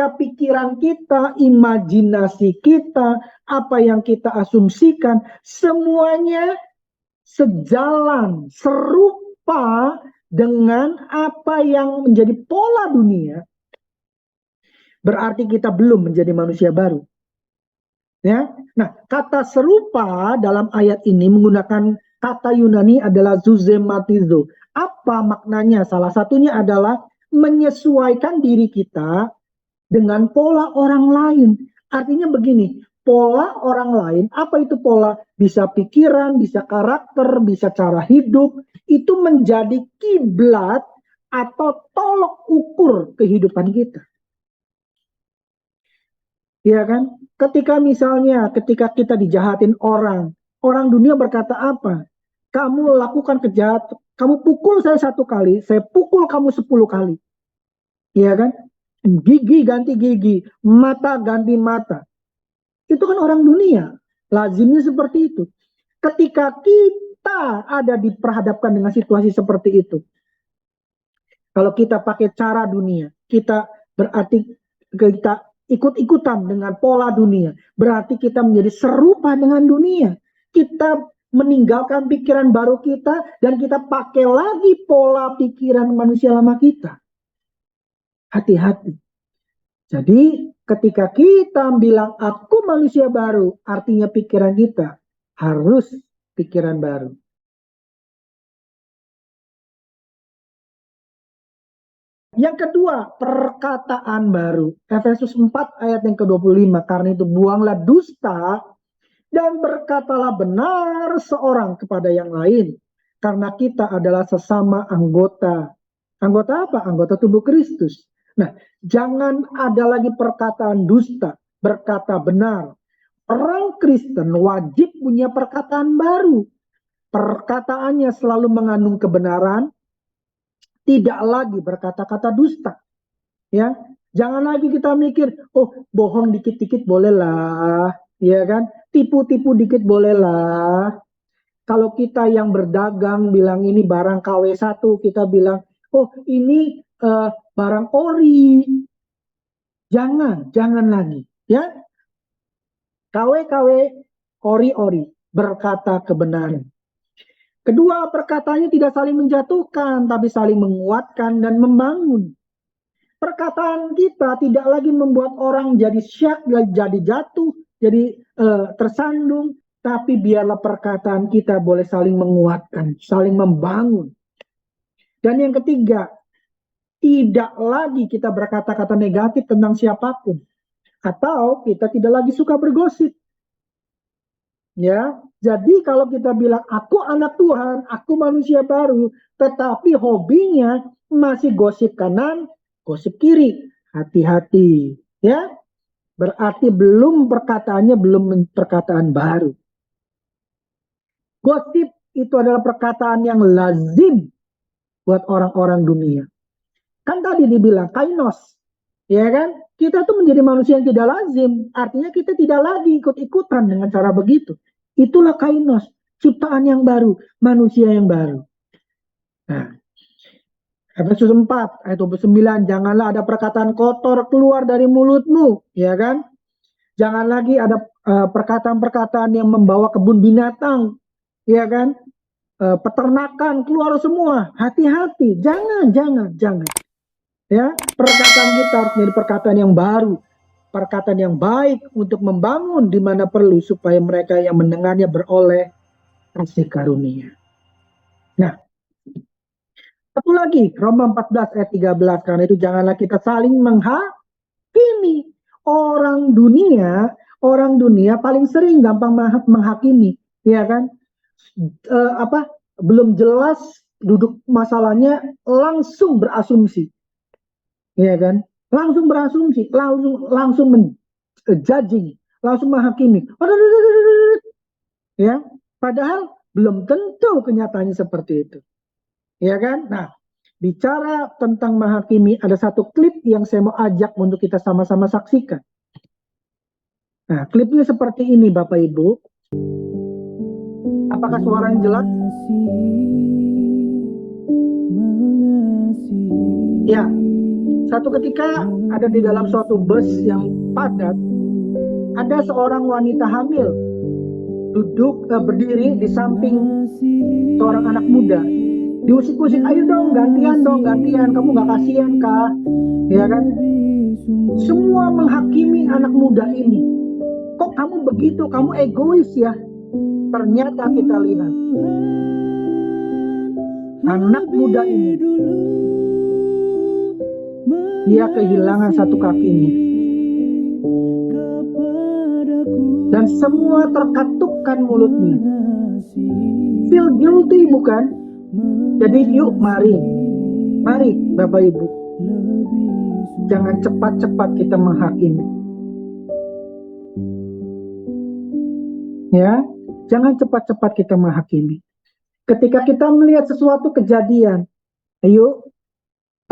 ketika pikiran kita, imajinasi kita, apa yang kita asumsikan, semuanya sejalan, serupa dengan apa yang menjadi pola dunia, berarti kita belum menjadi manusia baru. Ya, nah kata serupa dalam ayat ini menggunakan kata Yunani adalah zuzematizo. Apa maknanya? Salah satunya adalah menyesuaikan diri kita dengan pola orang lain. Artinya begini, pola orang lain, apa itu pola? Bisa pikiran, bisa karakter, bisa cara hidup, itu menjadi kiblat atau tolok ukur kehidupan kita. Ya kan? Ketika kita dijahatin orang dunia berkata apa? Kamu lakukan kejahatan, kamu pukul saya 1 kali, saya pukul kamu 10 kali. Ya kan? Gigi ganti gigi, mata ganti mata. Itu kan orang dunia. Lazimnya seperti itu. Ketika kita ada diperhadapkan dengan situasi seperti itu, kalau kita pakai cara dunia, kita berarti kita ikut-ikutan dengan pola dunia. Berarti kita menjadi serupa dengan dunia. Kita meninggalkan pikiran baru kita dan kita pakai lagi pola pikiran manusia lama kita. Hati-hati. Jadi ketika kita bilang aku manusia baru, artinya pikiran kita harus pikiran baru. Yang kedua, perkataan baru. Efesus 4 ayat yang ke-25. Karena itu buanglah dusta dan berkatalah benar seorang kepada yang lain. Karena kita adalah sesama anggota. Anggota apa? Anggota tubuh Kristus. Nah, jangan ada lagi perkataan dusta, berkata benar. Orang Kristen wajib punya perkataan baru. Perkataannya selalu mengandung kebenaran, tidak lagi berkata-kata dusta. Ya, jangan lagi kita mikir, oh bohong dikit-dikit bolehlah, ya kan? Tipu-tipu dikit bolehlah. Kalau kita yang berdagang bilang ini barang KW1, kita bilang, oh ini barang ori. Jangan lagi, ya. KW, ori-ori, berkata kebenaran. Kedua, perkataannya tidak saling menjatuhkan, tapi saling menguatkan dan membangun. Perkataan kita tidak lagi membuat orang jadi syak, jadi jatuh, jadi tersandung, tapi biarlah perkataan kita boleh saling menguatkan, saling membangun. Dan yang ketiga, tidak lagi kita berkata-kata negatif tentang siapapun, atau kita tidak lagi suka bergosip. Ya, jadi kalau kita bilang aku anak Tuhan, aku manusia baru, tetapi hobinya masih gosip kanan, gosip kiri, hati-hati, ya. Berarti perkataannya belum perkataan baru. Gosip itu adalah perkataan yang lazim buat orang-orang dunia. Kan tadi dibilang kainos, ya kan? Kita tuh menjadi manusia yang tidak lazim, artinya kita tidak lagi ikut-ikutan dengan cara begitu. Itulah kainos, ciptaan yang baru, manusia yang baru. Nah, Efesus 4 ayat 29, janganlah ada perkataan kotor keluar dari mulutmu, ya kan? Jangan lagi ada perkataan-perkataan yang membawa kebun binatang, ya kan? Peternakan keluar semua, hati-hati, jangan. Ya, perkataan kita harus menjadi perkataan yang baru, perkataan yang baik untuk membangun di mana perlu supaya mereka yang mendengarnya beroleh kasih karunia. Nah, satu lagi, Roma 14 ayat 13, karena itu janganlah kita saling menghakimi. Orang dunia paling sering gampang menghakimi, ya kan? Belum jelas duduk masalahnya langsung berasumsi. Ya kan? Langsung berasumsi, langsung menjudging, langsung menghakimi. Ya, padahal belum tentu kenyataannya seperti itu. Ya kan? Nah, bicara tentang menghakimi, ada satu klip yang saya mau ajak untuk kita sama-sama saksikan. Nah, klipnya seperti ini Bapak Ibu. Apakah suaranya jelas? Ya. Satu ketika ada di dalam suatu bus yang padat, ada seorang wanita hamil duduk berdiri di samping seorang anak muda. Diusik-usik, ayo dong, gantian, kamu gak kasihan kah? Ya kan? Semua menghakimi anak muda ini. Kok kamu begitu? Kamu egois ya? Ternyata kita lihat anak muda ini, dia kehilangan satu kakinya. Dan semua terkatupkan mulutnya. Feel guilty bukan? Jadi yuk mari Bapak Ibu, jangan cepat-cepat kita menghakimi. Ya, jangan cepat-cepat kita menghakimi. Ketika kita melihat sesuatu kejadian, ayo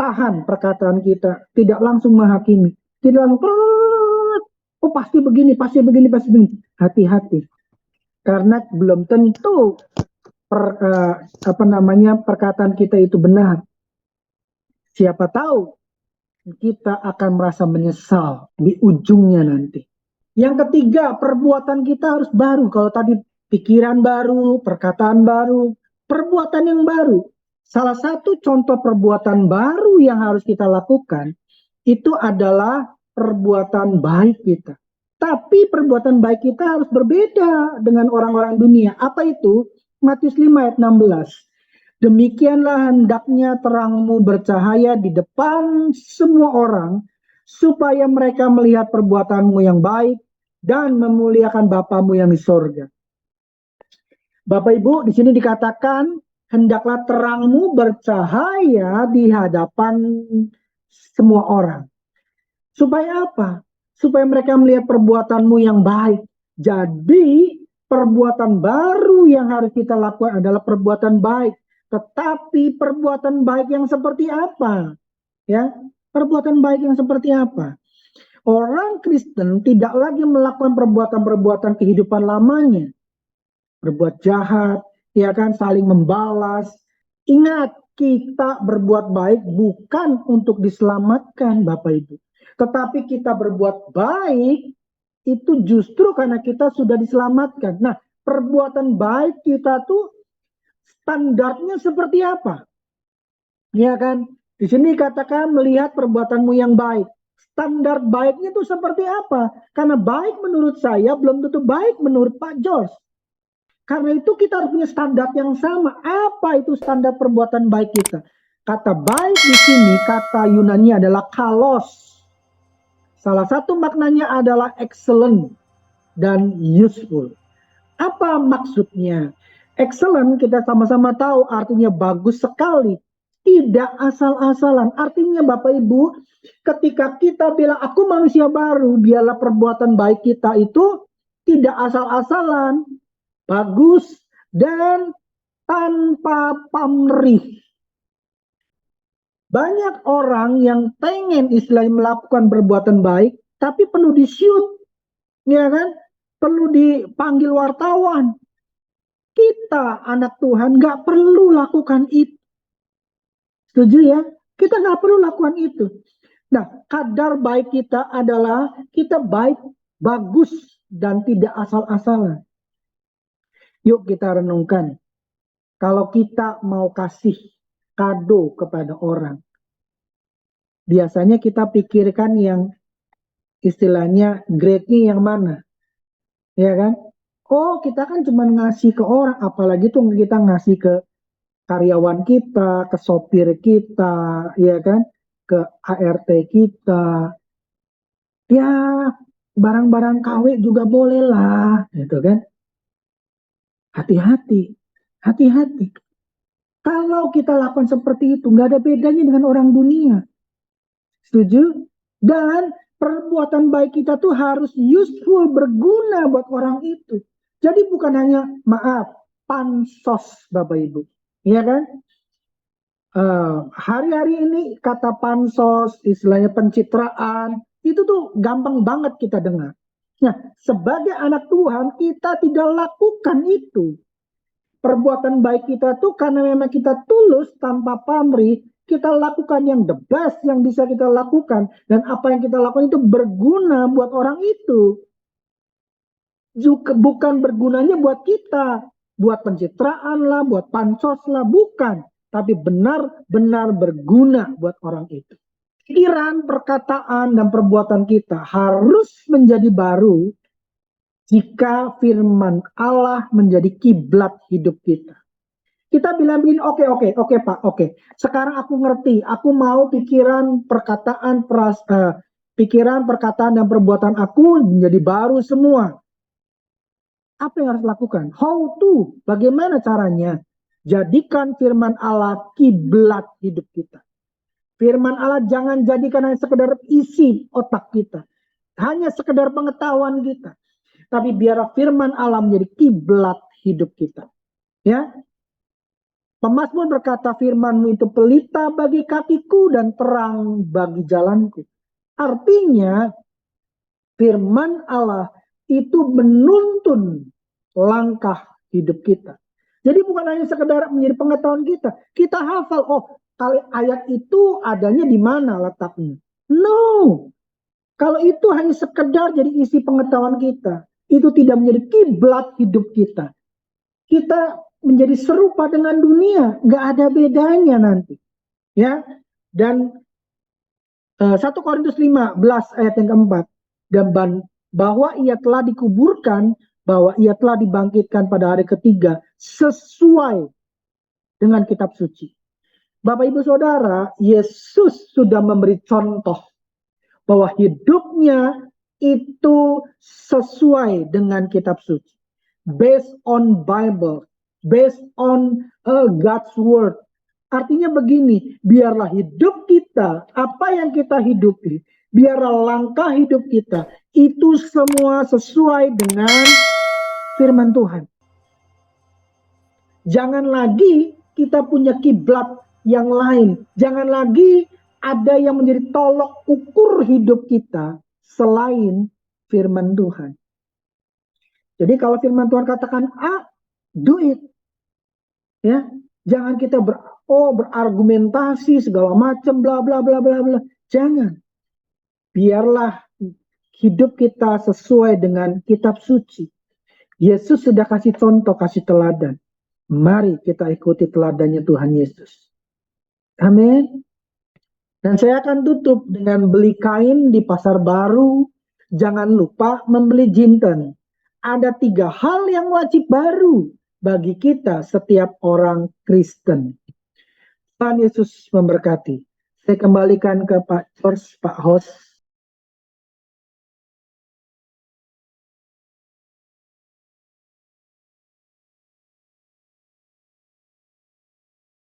tahan perkataan kita, tidak langsung menghakimi, tidak langsung oh pasti begini. Hati-hati, karena belum tentu perkataan kita itu benar. Siapa tahu kita akan merasa menyesal di ujungnya nanti. Yang ketiga, perbuatan kita harus baru. Kalau tadi pikiran baru, perkataan baru, perbuatan yang baru. Salah satu contoh perbuatan baru yang harus kita lakukan itu adalah perbuatan baik kita. Tapi perbuatan baik kita harus berbeda dengan orang-orang dunia. Apa itu? Matius 5 ayat 16. Demikianlah hendaknya terangmu bercahaya di depan semua orang, supaya mereka melihat perbuatanmu yang baik dan memuliakan Bapamu yang di sorga. Bapak Ibu, di sini dikatakan hendaklah terangmu bercahaya di hadapan semua orang. Supaya apa? Supaya mereka melihat perbuatanmu yang baik. Jadi perbuatan baru yang harus kita lakukan adalah perbuatan baik. Tetapi perbuatan baik yang seperti apa? Ya, perbuatan baik yang seperti apa? Orang Kristen tidak lagi melakukan perbuatan-perbuatan kehidupan lamanya. Berbuat jahat, ya kan, saling membalas. Ingat, kita berbuat baik bukan untuk diselamatkan, Bapak Ibu. Tetapi kita berbuat baik itu justru karena kita sudah diselamatkan. Nah, perbuatan baik kita tuh standarnya seperti apa? Ya kan? Di sini katakan melihat perbuatanmu yang baik. Standar baiknya itu seperti apa? Karena baik menurut saya belum tentu baik menurut Pak George. Karena itu kita harus punya standar yang sama. Apa itu standar perbuatan baik kita? Kata baik di sini, kata Yunani adalah kalos. Salah satu maknanya adalah excellent dan useful. Apa maksudnya? Excellent kita sama-sama tahu artinya bagus sekali. Tidak asal-asalan. Artinya Bapak Ibu, ketika kita bilang aku manusia baru, biarlah perbuatan baik kita itu tidak asal-asalan, bagus, dan tanpa pamrih. Banyak orang yang pengen istilahnya melakukan perbuatan baik, tapi perlu di-shoot, ya kan? Perlu dipanggil wartawan. Kita anak Tuhan nggak perlu lakukan itu. Setuju ya? Kita nggak perlu lakukan itu. Nah, kadar baik kita adalah kita baik, bagus, dan tidak asal-asalan. Yuk kita renungkan. Kalau kita mau kasih kado kepada orang, biasanya kita pikirkan yang istilahnya grade-nya yang mana, ya kan? Oh, kita kan cuma ngasih ke orang, apalagi tuh kita ngasih ke karyawan kita, ke sopir kita, ya kan? Ke ART kita. Ya, barang-barang KW juga boleh lah, gitu kan? Hati-hati, hati-hati. Kalau kita lakukan seperti itu, nggak ada bedanya dengan orang dunia. Setuju? Dan perbuatan baik kita tuh harus useful, berguna buat orang itu. Jadi bukan hanya, maaf, pansos Bapak Ibu. Iya kan? Hari-hari ini kata pansos, istilahnya pencitraan, itu tuh gampang banget kita dengar. Nah, sebagai anak Tuhan, kita tidak lakukan itu. Perbuatan baik kita tuh karena memang kita tulus tanpa pamrih, kita lakukan yang the best yang bisa kita lakukan, dan apa yang kita lakukan itu berguna buat orang itu. Juga bukan bergunanya buat kita, buat pencitraan lah, buat pansos lah, bukan. Tapi benar-benar berguna buat orang itu. Pikiran, perkataan, dan perbuatan kita harus menjadi baru jika firman Allah menjadi kiblat hidup kita. Kita bilang begini, oke Pak, oke. Sekarang aku ngerti, aku mau pikiran, perkataan, dan perbuatan aku menjadi baru semua. Apa yang harus lakukan? How to? Bagaimana caranya? Jadikan firman Allah kiblat hidup kita. Firman Allah jangan jadikan hanya sekedar isi otak kita. Hanya sekedar pengetahuan kita. Tapi biar firman Allah menjadi kiblat hidup kita. Ya. Pemazmur berkata, firman-Mu itu pelita bagi kakiku dan terang bagi jalanku. Artinya, firman Allah itu menuntun langkah hidup kita. Jadi bukan hanya sekedar menjadi pengetahuan kita. Kita hafal, kali ayat itu adanya di mana letaknya. No. Kalau itu hanya sekedar jadi isi pengetahuan kita, itu tidak menjadi kiblat hidup kita. Kita menjadi serupa dengan dunia, nggak ada bedanya nanti. Ya. Dan 1 Korintus 15 ayat yang keempat, dan bahwa ia telah dikuburkan, bahwa ia telah dibangkitkan pada hari ketiga sesuai dengan kitab suci. Bapak Ibu Saudara, Yesus sudah memberi contoh bahwa hidupnya itu sesuai dengan kitab suci. Based on Bible, based on God's word. Artinya begini, biarlah hidup kita, apa yang kita hidupi, biarlah langkah hidup kita, itu semua sesuai dengan firman Tuhan. Jangan lagi kita punya kiblat yang lain. Jangan lagi ada yang menjadi tolok ukur hidup kita selain firman Tuhan. Jadi kalau firman Tuhan katakan A, do it. Ya, jangan kita berargumentasi segala macam bla bla bla bla bla. Jangan. Biarlah hidup kita sesuai dengan kitab suci. Yesus sudah kasih contoh, kasih teladan. Mari kita ikuti teladannya Tuhan Yesus. Amin. Dan saya akan tutup dengan beli kain di pasar baru. Jangan lupa membeli jinten. Ada 3 hal yang wajib baru bagi kita setiap orang Kristen. Tuhan Yesus memberkati. Saya kembalikan ke Pak George, Pak Host.